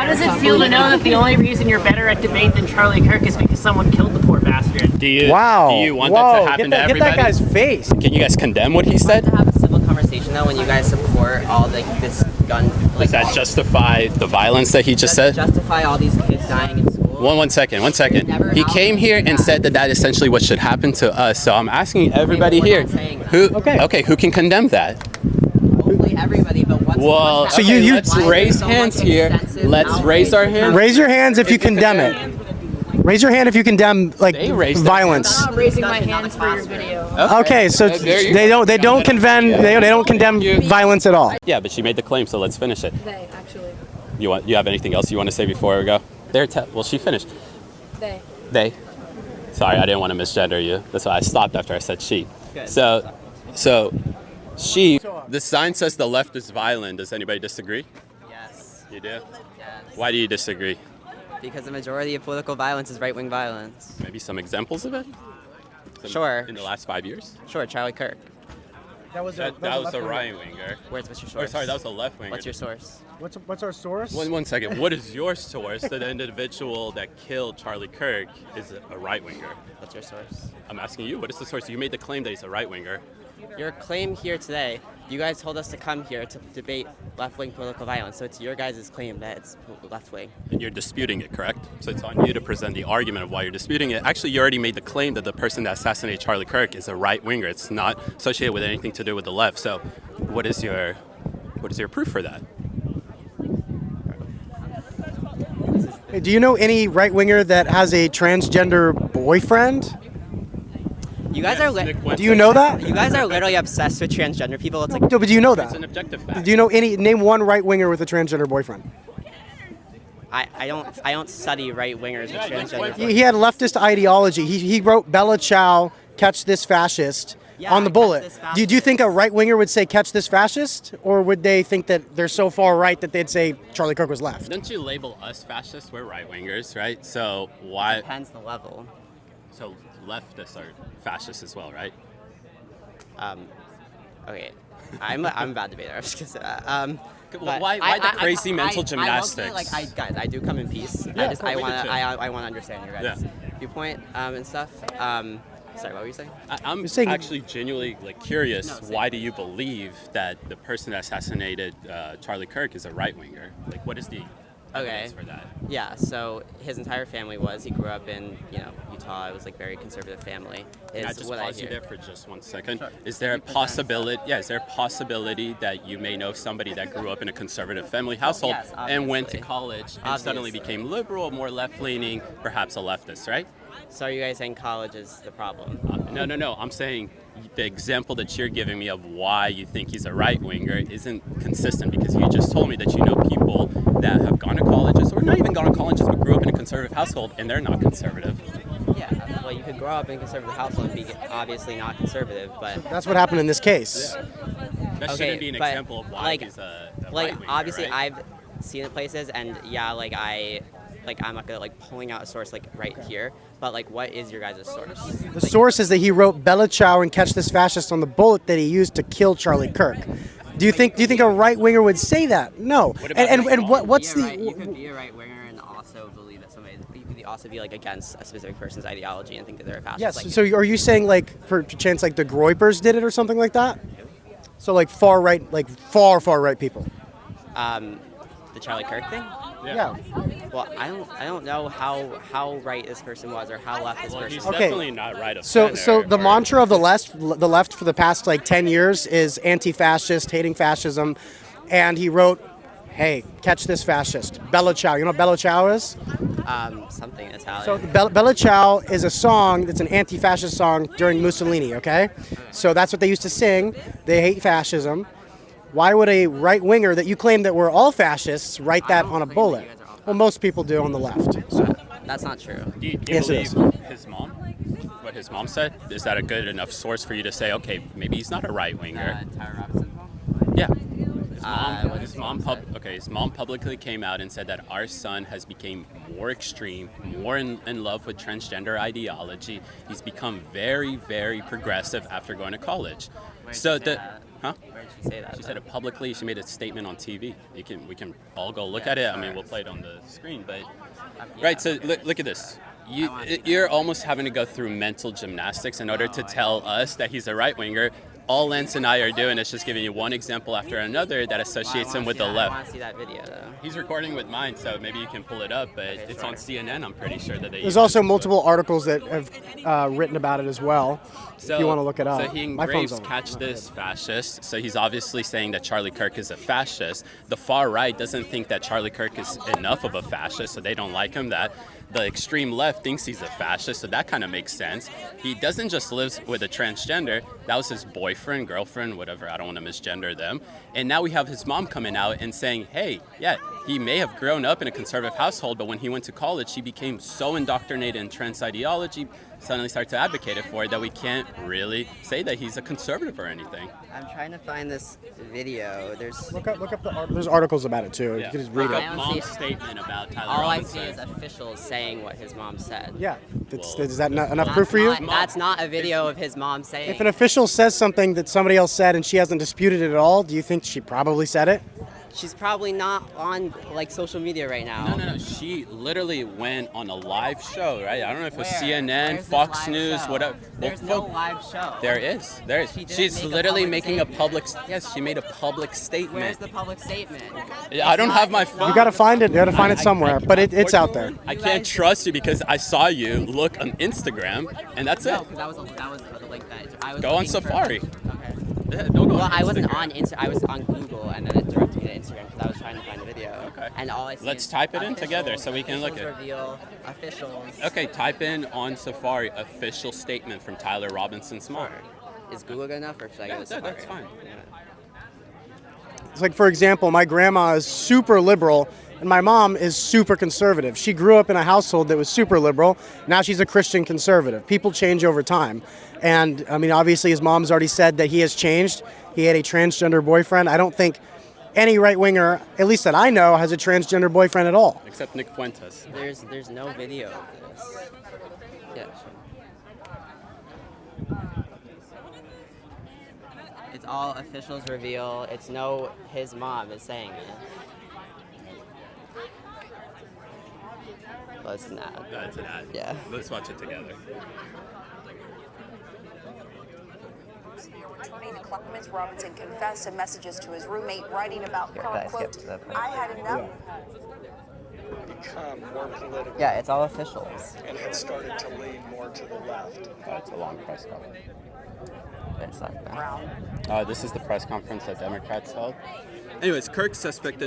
How does it feel to know that the only reason you're better at debate than Charlie Kirk is because someone killed the poor bastard? Do you want that to happen to everybody? Get that guy's face. Can you guys condemn what he said? To have a civil conversation though, when you guys support all this gun, Does that justify the violence that he just said? Justify all these kids dying in school. One second. He came here and said that essentially what should happen to us. So I'm asking everybody here, who can condemn that? Hopefully everybody, but what's let's raise hands here. Let's raise our hands. Raise your hands if you condemn it. Raise your hand if you condemn violence. I'm raising my hands for your video. Okay, so they don't condemn violence at all. Yeah, but she made the claim, so let's finish it. They, actually. You have anything else you want to say before we go? She finished. They. Sorry, I didn't want to misgender you. That's why I stopped after I said she. Good. So she. The sign says the left is violent. Does anybody disagree? Yes. You do? Yes. Why do you disagree? Because the majority of political violence is right-wing violence. Maybe some examples of it? Sure. In the last 5 years? Sure, Charlie Kirk. That was a right winger. What's your source? Sorry, that was a left winger. What's your source? What's our source? One second. What is your source that the individual that killed Charlie Kirk is a right winger? What's your source? I'm asking you, what is the source? You made the claim that he's a right winger. Your claim here today, you guys told us to come here to debate left-wing political violence, so it's your guys' claim that it's left-wing. And you're disputing it, correct? So it's on you to present the argument of why you're disputing it. Actually, you already made the claim that the person that assassinated Charlie Kirk is a right winger. It's not associated with anything to do with the left. So what is your proof for that? Do you know any right winger that has a transgender boyfriend? You guys Do you know that? You guys are literally obsessed with transgender people. It's like, No, but do you know that? It's an objective fact. Do you know name one right winger with a transgender boyfriend? I don't study right wingers with transgender. He had leftist ideology. He wrote Bella Ciao, catch this fascist on the bullet. Do you think a right winger would say catch this fascist, or would they think that they're so far right that they'd say Charlie Kirk was left? Don't you label us fascists? We're right wingers, right? So why? Depends the level. So leftists are fascists as well, right? Okay, I'm a bad debater. I was just gonna say that. Why the crazy mental gymnastics? Guys, I do come in peace. I want to understand your guys' viewpoint and stuff. Sorry, what were you saying? I'm actually genuinely curious. Why do you believe that the person that assassinated Charlie Kirk is a right winger? What is the evidence for that? Yeah, so his entire family he grew up in Utah. It was very conservative family. Can I just pause you there for just 1 second? Sure. Is there a possibility? Yeah, is there a possibility that you may know somebody that grew up in a conservative family household and went to college and suddenly became liberal, more left-leaning, perhaps a leftist, right? So are you guys saying college is the problem? No. I'm saying the example that you're giving me of why you think he's a right-winger isn't consistent, because you just told me that you know people that have gone to colleges, or not even gone to colleges, but grew up in a conservative household, and they're not conservative. Yeah, well, you could grow up in a conservative household and be obviously not conservative, but... That's what happened in this case. Yeah. That shouldn't be an example of why he's a right-winger, obviously, right? I've seen it places, and I'm not gonna pulling out a source right here, but what is your guys' source? The source is that he wrote Bella Ciao and catch this fascist on the bullet that he used to kill Charlie Kirk. Do you think a right winger would say that? No. What's the? You could be a right winger and also believe that somebody. You could also be against a specific person's ideology and think that they're a fascist. Yes. So are you saying for chance the Groypers did it or something like that? So far right, far right people. The Charlie Kirk thing? Yeah. Well, I don't know how right this person was or how left this person was. He's definitely not right of So center, the mantra of the left for the past 10 years is anti-fascist, hating fascism, and he wrote, "Hey, catch this fascist, Bella Ciao." You know what Bella Ciao is? Something Italian. So Bella Ciao is a song that's an anti-fascist song during Mussolini. Okay, so that's what they used to sing. They hate fascism. Why would a right winger that you claim that we're all fascists write that on a bullet? Well, most people do on the left. So. That's not true. Do you Yes, believe it is. his mom? What his mom said? Is that a good enough source for you to say, okay, maybe he's not a right winger? Tyra Robinson's mom? Yeah. His mom publicly came out and said that our son has become more extreme, more in love with transgender ideology. He's become very, very progressive after going to college. Huh? Where did she say that? She said it publicly. She made a statement on TV. We can all go look at it. I mean, we'll play it on the screen. But right. So look at this. You're almost having to go through mental gymnastics in order to tell us that he's a right winger. All Lance and I are doing is just giving you one example after another that associates him with the left. I want to see that video, though. He's recording with mine, so maybe you can pull it up, but it's on CNN, I'm pretty sure that they There's also multiple articles that have written about it as well, so, if you want to look it up. So he engraves catch this fascist, so he's obviously saying that Charlie Kirk is a fascist. The far right doesn't think that Charlie Kirk is enough of a fascist, so they don't like him. That the extreme left thinks he's a fascist, so that kind of makes sense. He doesn't just live with a transgender. That was his boyfriend, girlfriend, whatever. I don't want to misgender them. And now we have his mom coming out and saying, hey, yeah, he may have grown up in a conservative household, but when he went to college, he became so indoctrinated in trans ideology, suddenly started to advocate it for it, that we can't really say that he's a conservative or anything. I'm trying to find this video. Look up there's articles about it too. Yeah. You can just read Look it. up mom's statement about Tyler All Robinson. I see is officials saying what his mom said. Yeah. Is that not enough proof for you? That's not a video of his mom saying. If an official says something that somebody else said and she hasn't disputed it at all, do you think she probably said it? She's probably not on like social media right now. No. She literally went on a live show, right? I don't know if it was Where? CNN, Where's Fox the live News, show? whatever. There's no live show. There is. She didn't She's make a literally public making statement. a public. Yes, she made a public statement. Where's the public statement? I don't have my phone. You got to find it. You got to find it somewhere, but it's out there. I can't trust you because I saw you look on Instagram, and that's No, it. because that was the link that I was. Go on looking for- Safari. Okay. Yeah, don't go Well, on I wasn't Instagram. on Insta. I was on Google, and then it directed me to Instagram because I was trying to find the video. Okay. And all I see Let's is type it in officials, together so we can look officials at it. Reveal officials. Okay, type in on Safari official statement from Tyler Robinson's mom. Is Google good enough, or should I go to Safari? That's fine. It's like, for example, my grandma is super liberal and my mom is super conservative. She grew up in a household that was super liberal. Now she's a Christian conservative. People change over time. And I mean, obviously his mom's already said that he has changed. He had a transgender boyfriend. I don't think any right winger, at least that I know, has a transgender boyfriend at all. Except Nick Fuentes. There's no video of this. Yeah, sure. It's all officials reveal. It's no his mom is saying it. Well, it's an ad. That's an ad. Yeah. Let's watch it together. Clemens Robinson confessed in messages to his roommate, writing about, guys, quote, skip to that part. I had enough. Become more political Yeah, it's all officials. and had started to lean more to the left. That's a long press conference. It's like that. This is the press conference that Democrats held. Anyways, Kirk's suspect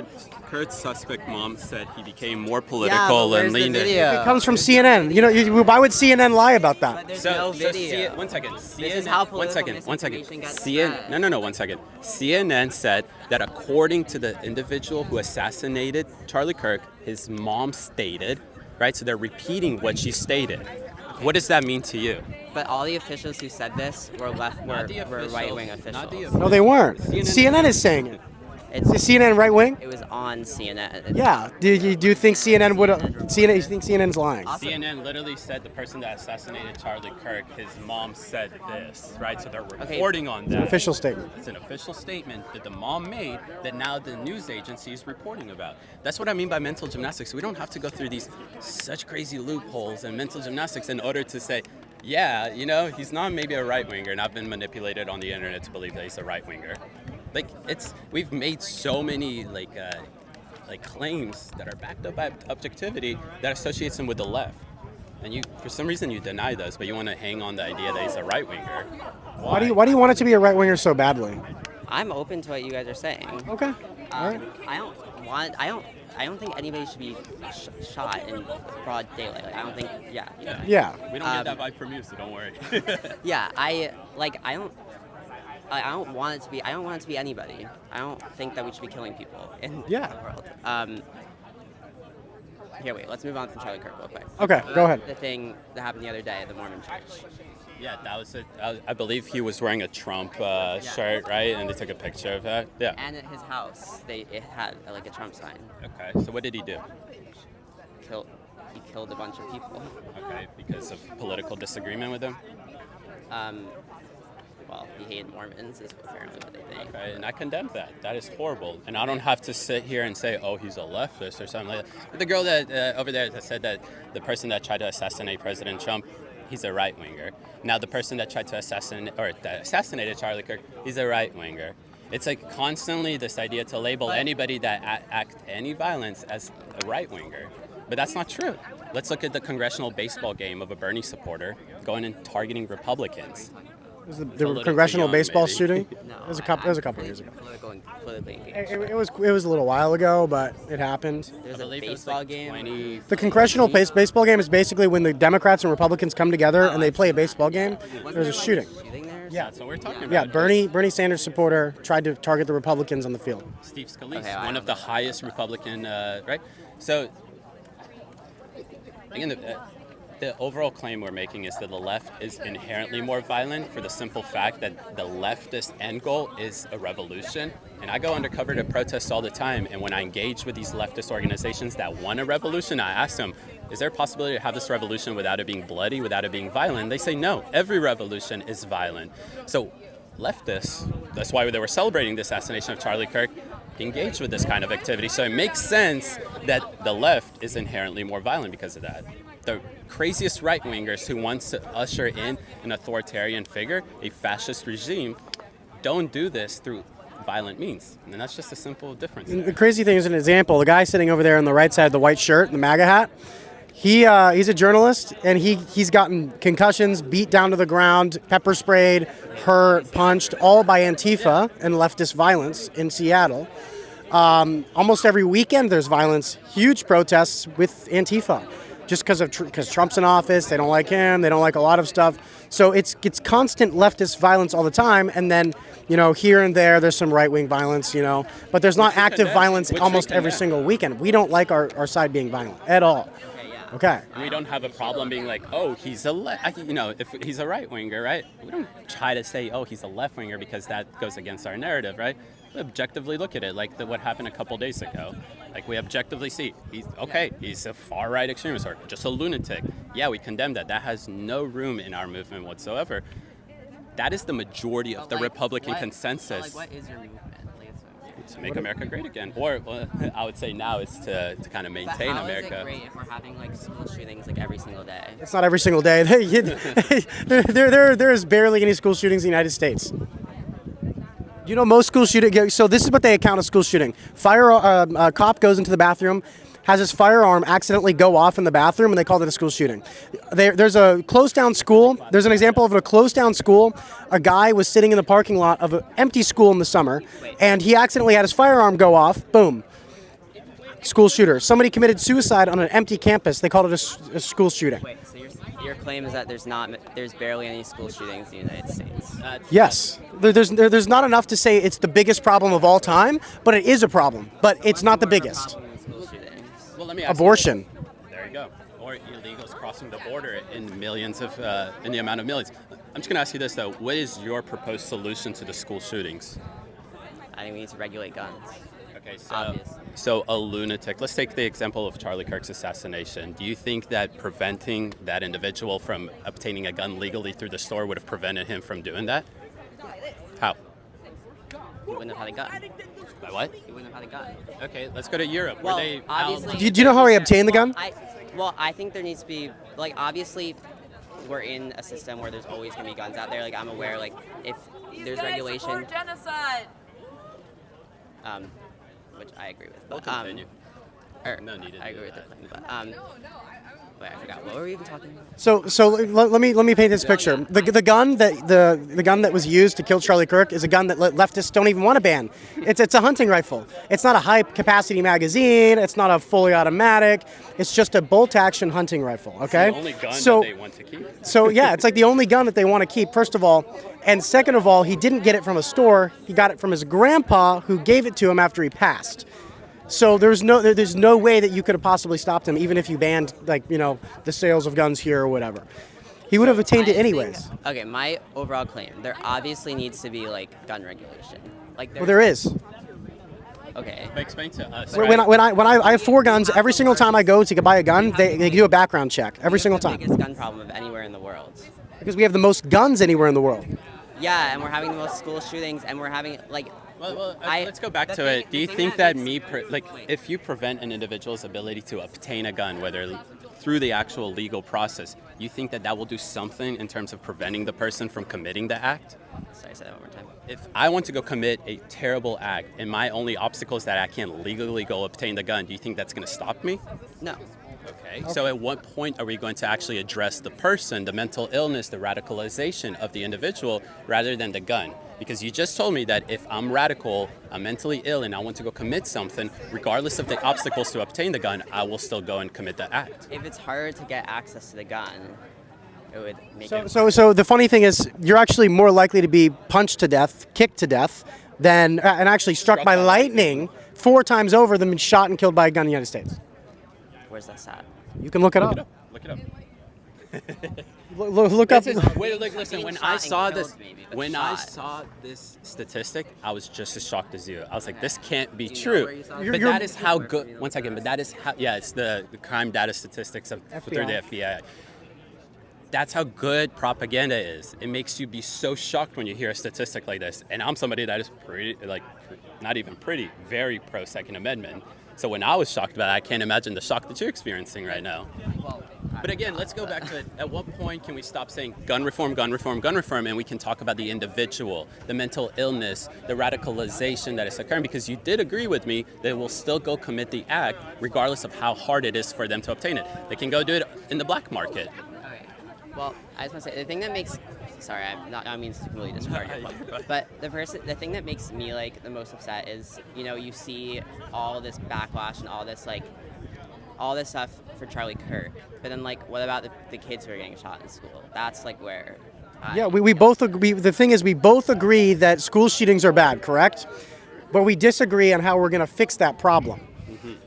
mom said he became more political and leaned in. It comes from CNN. You know, why would CNN lie about that? But there's no video. One second. This is how political One second. misinformation gets CNN. spread. No. One second. CNN said that according to the individual who assassinated Charlie Kirk, his mom stated, right? So they're repeating what she stated. What does that mean to you? But all the officials who said this were the were officials, right-wing not officials. the No, they weren't. CNN CNN is saying it. It's, Is CNN right wing? it was on CNN. Yeah. Do you think CNN would? CNN? You think CNN's lying? CNN literally said the person that assassinated Charlie Kirk, his mom said this, right? So they're reporting on that. Official statement. It's an official statement that the mom made that now the news agency is reporting about. That's what I mean by mental gymnastics. We don't have to go through these such crazy loopholes and mental gymnastics in order to say, yeah, you know, he's not maybe a right winger, and I've been manipulated on the internet to believe that he's a right winger. Like we've made so many like claims that are backed up by objectivity that associates him with the left, and you for some reason you deny those, but you want to hang on the idea that he's a right winger. Why do you want it to be a right winger so badly? I'm open to what you guys are saying. Okay. All right. I don't think anybody should be shot in broad daylight. Like, I don't think. Yeah. Yeah. We don't get that vibe from you, so don't worry. Yeah. I don't want it to be. I don't want it to be anybody. I don't think that we should be killing people in the world. Here, wait. Let's move on from Charlie Kirk real quick. Okay, go ahead. The thing that happened the other day at the Mormon church. Yeah, that was it. I believe he was wearing a Trump shirt, right? And they took a picture of that. Yeah. And at his house, it had like a Trump sign. Okay. So what did he do? He killed a bunch of people. Okay, because of political disagreement with him. well, he hated Mormons is apparently what they think. Okay, and I condemn that. That is horrible. And I don't have to sit here and say, oh, he's a leftist or something like that. But the girl that over there that said that the person that tried to assassinate President Trump, he's a right-winger. Now the person that tried to assassinated Charlie Kirk, he's a right-winger. It's like constantly this idea to label anybody that act any violence as a right-winger. But that's not true. Let's look at the congressional baseball game of a Bernie supporter going and targeting Republicans. The congressional baseball maybe. shooting? No, It was a couple years ago. Politically engaged. It was a little while ago, but it happened. There's I a believe it was baseball like game. 20. The congressional baseball game is basically when the Democrats and Republicans come together and they play a baseball game. There's a shooting. There? Yeah. That's what we're talking about. Yeah, Bernie Sanders supporter tried to target the Republicans on the field. Steve Scalise, Okay, I one don't of the know. highest Republican, right? So, again, the overall claim we're making is that the left is inherently more violent for the simple fact that the leftist end goal is a revolution. And I go undercover to protests all the time, and when I engage with these leftist organizations that want a revolution, I ask them, is there a possibility to have this revolution without it being bloody, without it being violent? They say no, every revolution is violent. So leftists, that's why they were celebrating the assassination of Charlie Kirk, engaged with this kind of activity. So it makes sense that the left is inherently more violent because of that. The craziest right-wingers who wants to usher in an authoritarian figure, a fascist regime, don't do this through violent means. And that's just a simple difference. The crazy thing is an example. The guy sitting over there on the right side of the white shirt, the MAGA hat, he's a journalist, and he's gotten concussions, beat down to the ground, pepper sprayed, hurt, punched, all by Antifa and leftist violence in Seattle. Almost every weekend there's violence, huge protests with Antifa, just because Trump's in office. They don't like him. They don't like a lot of stuff. So it's constant leftist violence all the time, and then here and there's some right-wing violence, but there's not active violence almost every single weekend. We don't like our side being violent at all. Okay. And we don't have a problem being like, oh, he's if he's a right-winger, right? We don't try to say, oh, he's a left-winger because that goes against our narrative, right? We objectively look at it, like what happened a couple days ago. Like we objectively see, he's a far-right extremist or just a lunatic. Yeah, we condemn that. That has no room in our movement whatsoever. That is the majority of the Republican consensus. What is your movement? To make America great again. Or I would say now it's to kind of maintain America. How is it great if we're having school shootings every single day? It's not every single day. There is barely any school shootings in the United States. Most school shootings. So this is what they account as school shooting. A cop goes into the bathroom, has his firearm accidentally go off in the bathroom, and they called it a school shooting. There's a closed down school. There's an example of a closed down school. A guy was sitting in the parking lot of an empty school in the summer, and he accidentally had his firearm go off. Boom. School shooter. Somebody committed suicide on an empty campus. They called it a school shooting. Wait, so your claim is that there's barely any school shootings in the United States? Yes. There's not enough to say it's the biggest problem of all time, but it is a problem. But it's not the biggest. Well, let me ask Abortion. There you go. Or illegals crossing the border in millions of, in the amount of millions. I'm just going to ask you this, though. What is your proposed solution to the school shootings? I think we need to regulate guns. Okay, Obviously. so a lunatic. Let's take the example of Charlie Kirk's assassination. Do you think that preventing that individual from obtaining a gun legally through the store would have prevented him from doing that? How? He wouldn't have had a gun. By what? He wouldn't have had a gun. Okay, let's go to Europe. Well, where they obviously. Do you know how he obtained the gun? I think there needs to be obviously we're in a system where there's always gonna be guns out there. I'm aware if there's regulation. Genocide. Which I agree with. We'll But, continue. No need to I do agree with that. the claim, but wait, I forgot. What were we even talking about? So let me paint this picture. The gun that was used to kill Charlie Kirk is a gun that leftists don't even want to ban. It's a hunting rifle. It's not a high capacity magazine. It's not a fully automatic. It's just a bolt action hunting rifle. Okay. It's the only gun that they want to keep. So yeah, it's like the only gun that they want to keep. First of all, and second of all, he didn't get it from a store. He got it from his grandpa, who gave it to him after he passed. So there's no way that you could have possibly stopped him, even if you banned the sales of guns here or whatever. He would have attained it anyways. Okay, my overall claim: there obviously needs to be gun regulation. Well, there is. Okay. But explain to us. When I have 4 guns, every single time I go to buy a gun, they do a background check every single The time. biggest gun problem of anywhere in the world. Because we have the most guns anywhere in the world. Yeah, and we're having the most school shootings, and we're having like. Let's go back to it. Do you think that if you prevent an individual's ability to obtain a gun, whether through the actual legal process, you think that will do something in terms of preventing the person from committing the act? Sorry, say that one more time. If I want to go commit a terrible act and my only obstacle is that I can't legally go obtain the gun, do you think that's going to stop me? No. Okay. So at what point are we going to actually address the person, the mental illness, the radicalization of the individual, rather than the gun? Because you just told me that if I'm radical, I'm mentally ill, and I want to go commit something, regardless of the obstacles to obtain the gun, I will still go and commit the act. If it's hard to get access to the gun, it would make it. So the funny thing is, you're actually more likely to be punched to death, kicked to death, than and actually struck by lightning 4 times over than been shot and killed by a gun in the United States. Where's that at? You can look it up. Look it up. Look up. Listen. When I saw this statistic, I was just as shocked as you. I was like, this can't be true. But that is how good. Once again, but that is how. Yeah, it's the crime data statistics through the FBI. That's how good propaganda is. It makes you be so shocked when you hear a statistic like this. And I'm somebody that is very pro Second Amendment. So when I was shocked about it, I can't imagine the shock that you're experiencing right now. But again, let's go back to it. At what point can we stop saying gun reform, gun reform, gun reform, and we can talk about the individual, the mental illness, the radicalization that is occurring? Because you did agree with me that they will still go commit the act regardless of how hard it is for them to obtain it. They can go do it in the black market. Okay. Well, I just want to say, the thing that makes... Sorry, I don't mean to completely disregard your point. But the thing that makes me, like, the most upset is, you see all this backlash and all this stuff for Charlie Kirk, but then what about the kids who are getting shot in school? That's where. We both agree. The thing is, we both agree that school shootings are bad, correct? But we disagree on how we're going to fix that problem.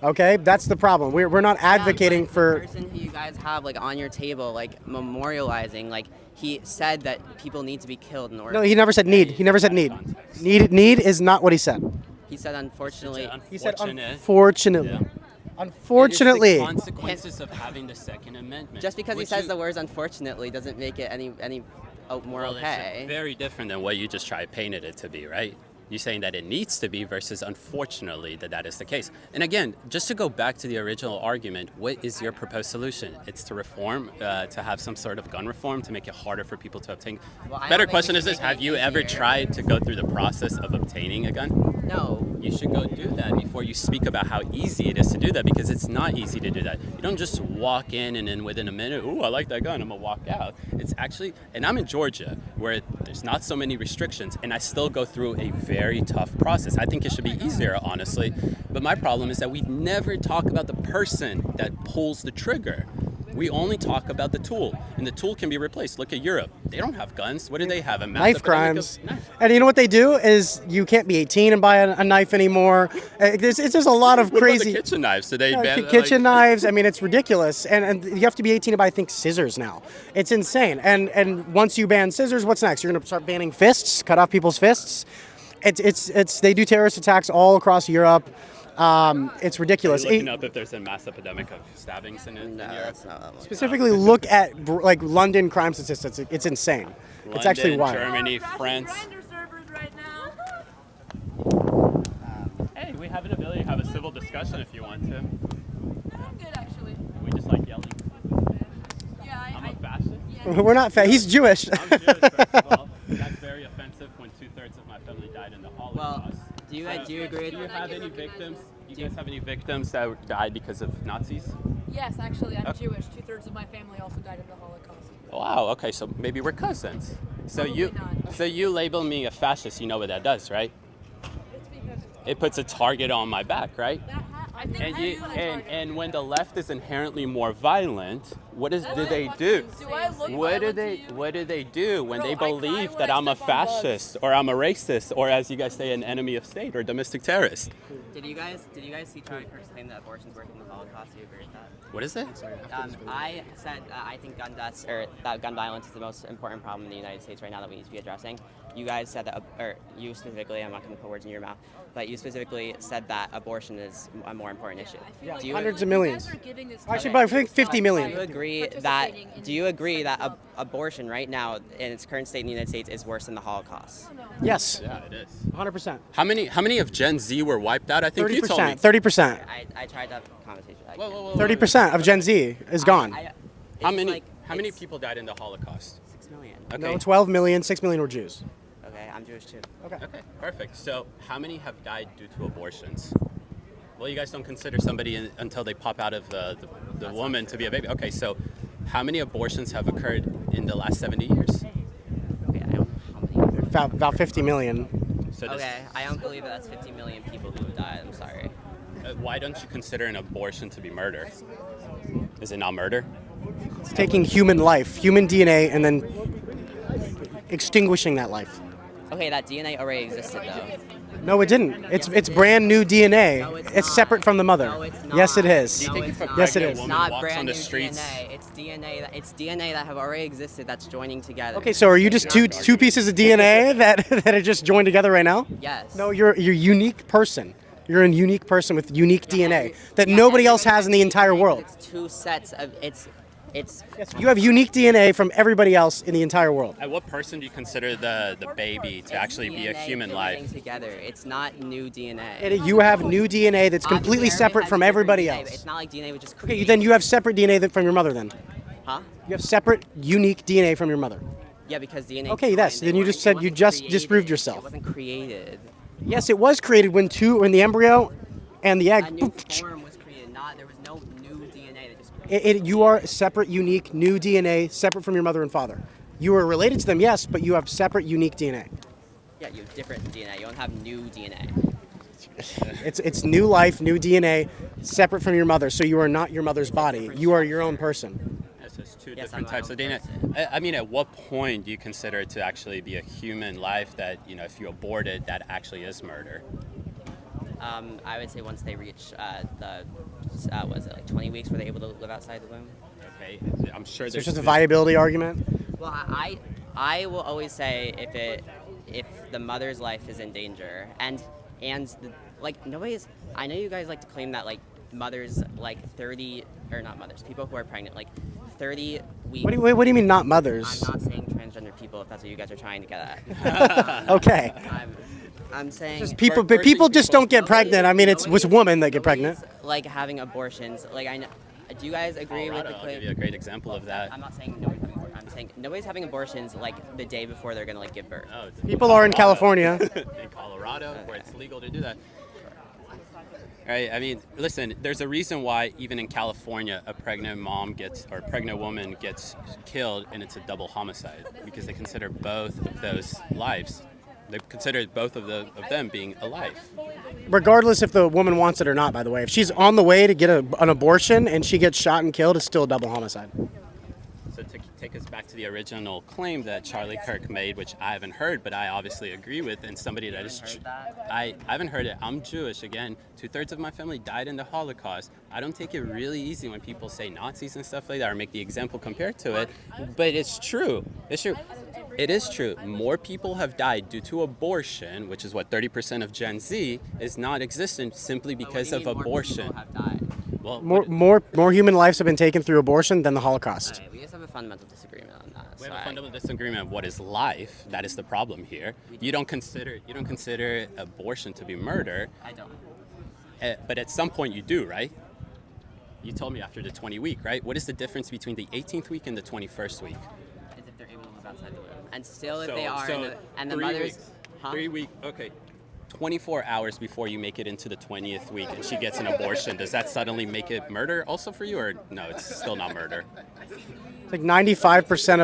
Okay, that's the problem. We're not advocating for. The person who you guys have on your table, memorializing, he said that people need to be killed in order. No, he never said need. He never said need. Need is not what he said. He said unfortunately. He said unfortunately. Yeah. Unfortunately. It is the consequences of having the Second Amendment. Just because he says the words unfortunately doesn't make it any more okay. It's very different than what you just painted it to be, right? You're saying that it needs to be versus unfortunately that is the case. And again, just to go back to the original argument, what is your proposed solution? It's to reform, to have some sort of gun reform to make it harder for people to obtain. Better question is this: have you ever tried to go through the process of obtaining a gun? No. You should go do that before you speak about how easy it is to do that, because it's not easy to do that. You don't just walk in and then within a minute, ooh, I like that gun, I'm gonna walk out. It's actually, and I'm in Georgia where there's not so many restrictions, and I still go through a very tough process. I think it should be easier, honestly, but my problem is that we never talk about the person that pulls the trigger. We only talk about the tool, and the tool can be replaced. Look at Europe. They don't have guns. What do they have? A knife crimes. And you know what they do is you can't be 18 and buy a knife anymore. It's just a lot of crazy. What about the kitchen knives? Do they ban kitchen knives? I mean, it's ridiculous. And you have to be 18 to buy, I think, scissors now. It's insane. And once you ban scissors, what's next? You're going to start banning fists, cut off people's fists. They do terrorist attacks all across Europe. It's ridiculous. Are you looking up if there's a mass epidemic of stabbings in Europe? That's not Specifically, look at London crime statistics. It's insane. London, it's actually wild. Germany, France. Hey, we have an ability to have a civil discussion if you want to. I'm good, actually. We just like yelling. Yeah, I'm a fascist. Yeah. We're not He's Jewish. I'm Jewish, first of all. That's very offensive when 2/3 of my family died in the Holocaust. Well, do you agree? Do you have any victims? Do you guys have any victims that died because of Nazis? Yes, actually, I'm Jewish. 2/3 of my family also died in the Holocaust. Wow. Okay, so maybe we're cousins. So Probably not. so you label me a fascist. You know what that does, right? It's because It puts a target on my back, right? I think And when the left is inherently more violent, do they do? Do I look What do violent to you? What do they do when Bro, they I cry believe when that I I'm a step on bugs. fascist or I'm a racist or, as you guys say, an enemy of state or domestic terrorist? Did you guys see Charlie Kirk's claim that abortions work in the Holocaust? Do you agree with that? What is it? I said I think gun deaths or that gun violence is the most important problem in the United States right now that we need to be addressing. you guys said that, or you specifically, I'm not going to put words in your mouth, but you specifically said that abortion is a more important issue. Yeah, Do you, hundreds of millions. You guys are giving this Actually, I think 50 do you million. agree that abortion right now in its current state in the United States is worse than the Holocaust? Yes, Yeah, it is. 100%. How many of Gen Z were wiped out? I think you told me. 30%. I tried to have a conversation. Whoa, whoa, whoa, whoa. 30% of Gen Z is gone. How many people died in the Holocaust? 6 million. Okay. No, 12 million, 6 million were Jews. Okay, I'm Jewish too. Okay. Okay, perfect. So, how many have died due to abortions? Well, you guys don't consider somebody until they pop out of the woman to be a baby. Okay, so how many abortions have occurred in the last 70 years? Okay, I don't know how many. About 50 million. So this- Okay, I don't believe that's 50 million people who have died. I'm sorry. Why don't you consider an abortion to be murder? Is it not murder? It's taking human life, human DNA, and then extinguishing that life. Okay, that DNA already existed though. No, it didn't. It's brand new DNA. No, it's It's not. separate from the mother. No, it's not. Yes, it is. Do you think it's if a not. Yes, it pregnant is. It's woman not walks brand on the new streets? DNA. It's DNA that have already existed that's joining together. Okay, so are you just two pieces of DNA that are just joined together right now? Yes. No, you're a unique person. You're a unique person with unique DNA that nobody else has in the entire world. It's two sets of it's Yes, you have unique DNA from everybody else in the entire world. At what person do you consider the baby to actually be a DNA human joining life? together. It's not new DNA. You have new DNA that's completely Obviously, separate everybody from has everybody different DNA, but else. It's not like DNA would just Okay, create. then you have separate DNA from your mother then. Huh? You have separate, unique DNA from your mother. Yeah, because DNA. Okay, yes, they then you weren't- just it said you wasn't just created. disproved yourself. It wasn't created. Yes, it was created when the embryo and the egg. A new form was created. Not there was no new DNA that just created. You are separate, unique, new DNA, separate from your mother and father. You are related to them, yes, but you have separate, unique DNA. Yeah, you have different DNA. You don't have new DNA. It's new life, new DNA, separate from your mother. So you are not your mother's body. You are your own person. Yes, there's two Yes, different I'm my types own of DNA. person. I mean, at what point do you consider it to actually be a human life that, if you abort it, that actually is murder? I would say once they reach was it like 20 weeks where they're able to live outside the womb? Okay, I'm sure So there's it's just a viability argument. Well, I will always say if the mother's life is in danger and nobody's. I know you guys like to claim that like mothers like 30 or not mothers, people who are pregnant like 30 weeks. What do you mean not mothers? I'm not saying transgender people if that's what you guys are trying to get at. Okay. I'm saying Just people, but people just don't get pregnant. I mean, it's women that get pregnant. nobody's, like having abortions. Like I know. Do you guys agree with the Colorado, I'll claim? give you a great example of that. I'm not saying nobody's having abortions. I'm saying nobody's having abortions like the day before they're gonna like give birth. Oh, it's People are in California. in Colorado, where it's legal to do that. Right? I mean, listen, there's a reason why even in California, a pregnant woman gets killed, and it's a double homicide because they consider both of those lives. They consider both of them being a life. Regardless if the woman wants it or not, by the way. If she's on the way to get an abortion and she gets shot and killed, it's still a double homicide. So to take us back to the original claim that Charlie Kirk made, which I haven't heard, but I obviously agree with, and somebody that is... I haven't heard it. I'm Jewish. Again, 2/3 of my family died in the Holocaust. I don't take it really easy when people say Nazis and stuff like that or make the example compared to it, but it's true. It's true. It is true. More people have died due to abortion, which is what 30% of Gen Z is not existent simply because of abortion. Have died. Well, More human lives have been taken through abortion than the Holocaust. Alright, we just have a fundamental disagreement on that. we so have a I- fundamental disagreement of what is life. That is the problem here. You don't consider abortion to be murder, I don't. but at some point you do, right? You told me after the 20 week, right? What is the difference between the 18th week and the 21st week? Is if they're able to live outside the womb. And still, if they are, and the 3 mothers, weeks, huh? 3 weeks, okay. 24 hours before you make it into the 20th week and she gets an abortion, does that suddenly make it murder also for you, or no, it's still not murder? Like 95%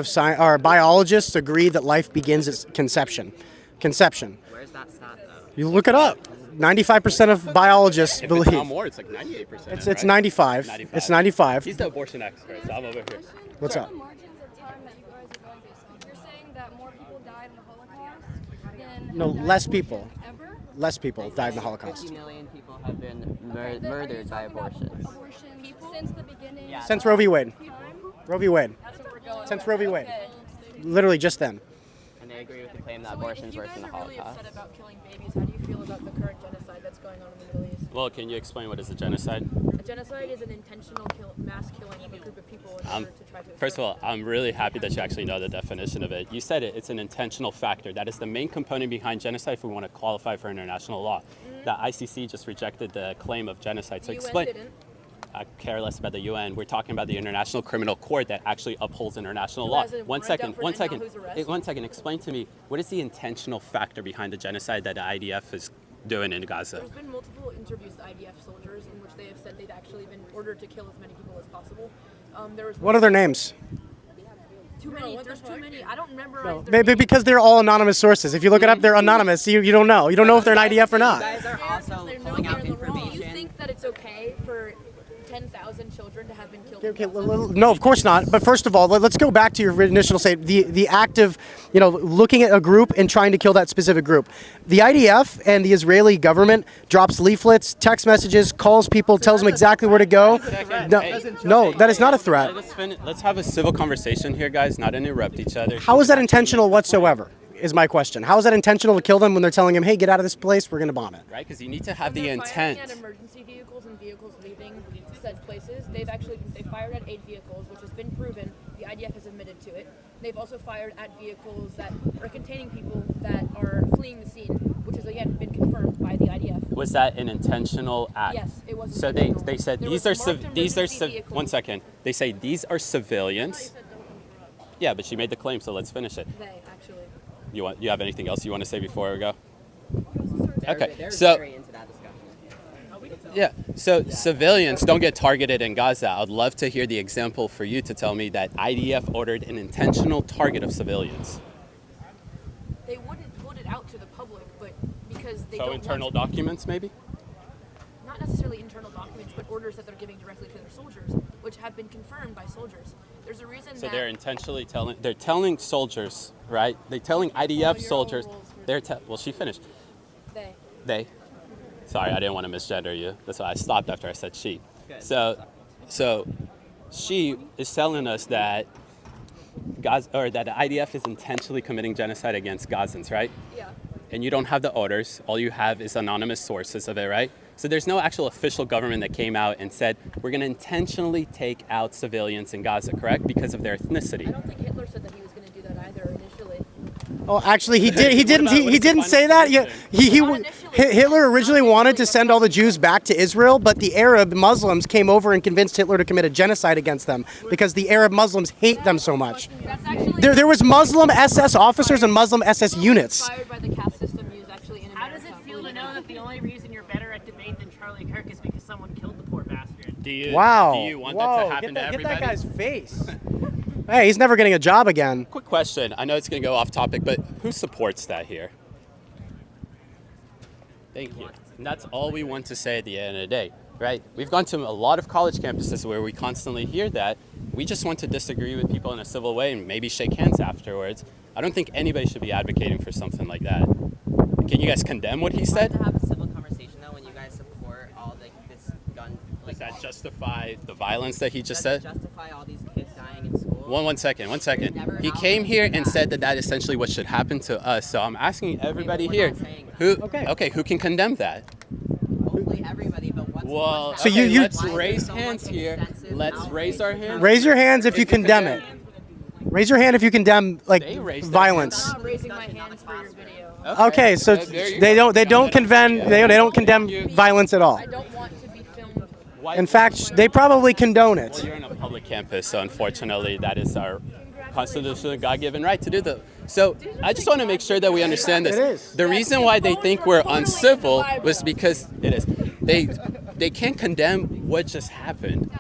of biologists agree that life begins at conception. Conception. Where's that stat though? You look it up. 95% of biologists If believe. it's not more, it's like 98%. It's right? 95. It's 95. He's the abortion expert, so I'm over here. What's up? The margins of time that you guys are going based on. You're saying that more people died in the Holocaust than No, less people. ever? Less people died in the 50 Holocaust. million people have been Then are you murdered by talking about abortions. Abortions since the beginning. Yeah. Since Roe v. Wade. Time? Roe v. Wade. That's what we're going Since with. Roe v. Wade. Okay. Literally just then. And they I agree with the claim that So wait, abortion's if you worse guys than the are really Holocaust. upset about killing babies, how do you feel about the current genocide that's going on in the Middle East? Well, can you explain what is a genocide? A genocide is an intentional mass killing of a group of people in order to try to. First of all, I'm really happy that you actually know the definition of it. You said it, it's an intentional factor. That is the main component behind genocide if we want to qualify for international law. The ICC just rejected the claim of genocide. So the UN explain. didn't. I care less about the UN. We're talking about the International Criminal Court that actually upholds international Who law. has a One warrant second, out for one second, Netanyahu's arrest? one second. Explain to me, what is the intentional factor behind the genocide that the IDF is doing in Gaza? There's been multiple interviews with IDF soldiers in which they have said they've actually been ordered to kill as many people as possible. There was What are their names? too many. There's too many. I don't remember. Maybe because they're all anonymous sources. If you look it up, they're anonymous. You don't know. You don't know if they're an IDF or You not. guys are also pulling out Do you information. think that it's okay for 10,000 children to have been killed? Okay, no, of course not. But first of all, let's go back to your initial statement. The act of, looking at a group and trying to kill that specific group. The IDF and the Israeli government drops leaflets, text messages, calls people, tells them exactly where to go. No, that is not a threat. Let's have a civil conversation here, guys, not interrupt each other. How is that intentional whatsoever? Is my question. How is that intentional to kill them when they're telling him, hey, get out of this place, we're going to bomb it? Right, because you need to have the When they're firing intent. at emergency vehicles and vehicles leaving said places, they fired at 8 vehicles, which has been proven. The IDF has admitted to it. They've also fired at vehicles that are containing people that are fleeing the scene, which has again been confirmed by the IDF. Was that an intentional act? Yes, it was. So intentional. they said There these was are marked these are emergency vehicles. 1 second. They say these are civilians. Yeah, but she made the claim, so let's finish it. They actually. You have anything else you want to say before we go? Okay, They're so very into that discussion. yeah, so civilians don't get targeted in Gaza. I'd love to hear the example for you to tell me that IDF ordered an intentional target of civilians. They wouldn't put it out to the public, but because they So don't internal want documents, maybe? not necessarily internal documents, but orders that they're giving directly to their soldiers, which have been confirmed by soldiers. There's a reason So that they're intentionally telling soldiers, right? They're telling IDF soldiers. Well, she finished. They. Sorry, I didn't want to misgender you. That's why I stopped after I said she. So she is telling us that that the IDF is intentionally committing genocide against Gazans, right? Yeah. And you don't have the orders. All you have is anonymous sources of it, right? So there's no actual official government that came out and said, we're going to intentionally take out civilians in Gaza, correct? Because of their ethnicity. I don't think Hitler said that he was going to do that either initially. Oh, actually, he did. He didn't. about- what He is the didn't final say that. Yeah, solution? Hitler originally wanted to send all the Jews back to Israel, but the Arab Muslims came over and convinced Hitler to commit a genocide against them because the Arab Muslims hate them so much. That's actually There was Muslim SS officers and Muslim SS units. inspired by the caste system used actually in How America. does it feel to know that the only reason you're better at debate than Charlie Kirk is because someone killed the poor bastard? Do you want Whoa, that to happen to everybody? Get that guy's face. Hey, he's never getting a job again. Quick question. I know it's going to go off topic, but who supports that here? Thank you. And that's all we want to say at the end of the day, right? We've gone to a lot of college campuses where we constantly hear that. We just want to disagree with people in a civil way and maybe shake hands afterwards. I don't think anybody should be advocating for something like that. Can you guys condemn what he said? To have a civil conversation though, when you guys support all this gun, Does that justify the violence that he just does it said? justify all these kids dying in school? One second. never He out came there here for and that. said that essentially what should happen to us. So I'm asking everybody we're here, not saying who who can condemn that? Hopefully everybody, but what's Well, what's So okay, you- let's why is there raise so hands much here. extensive Let's outrage? raise our hands. Raise your hands if you condemn it. Raise your hand if you condemn They raised their violence. I'm not raising my hands for your video. Okay, so there you they go. don't condemn violence at all. I don't want to be filmed. In fact, they probably condone Well, it. you're in a public campus, so unfortunately, that is our constitutional God-given right to do that. So I just want to make sure that we understand this. It is. The reason why they think we're uncivil was because it is. They can't condemn what just happened.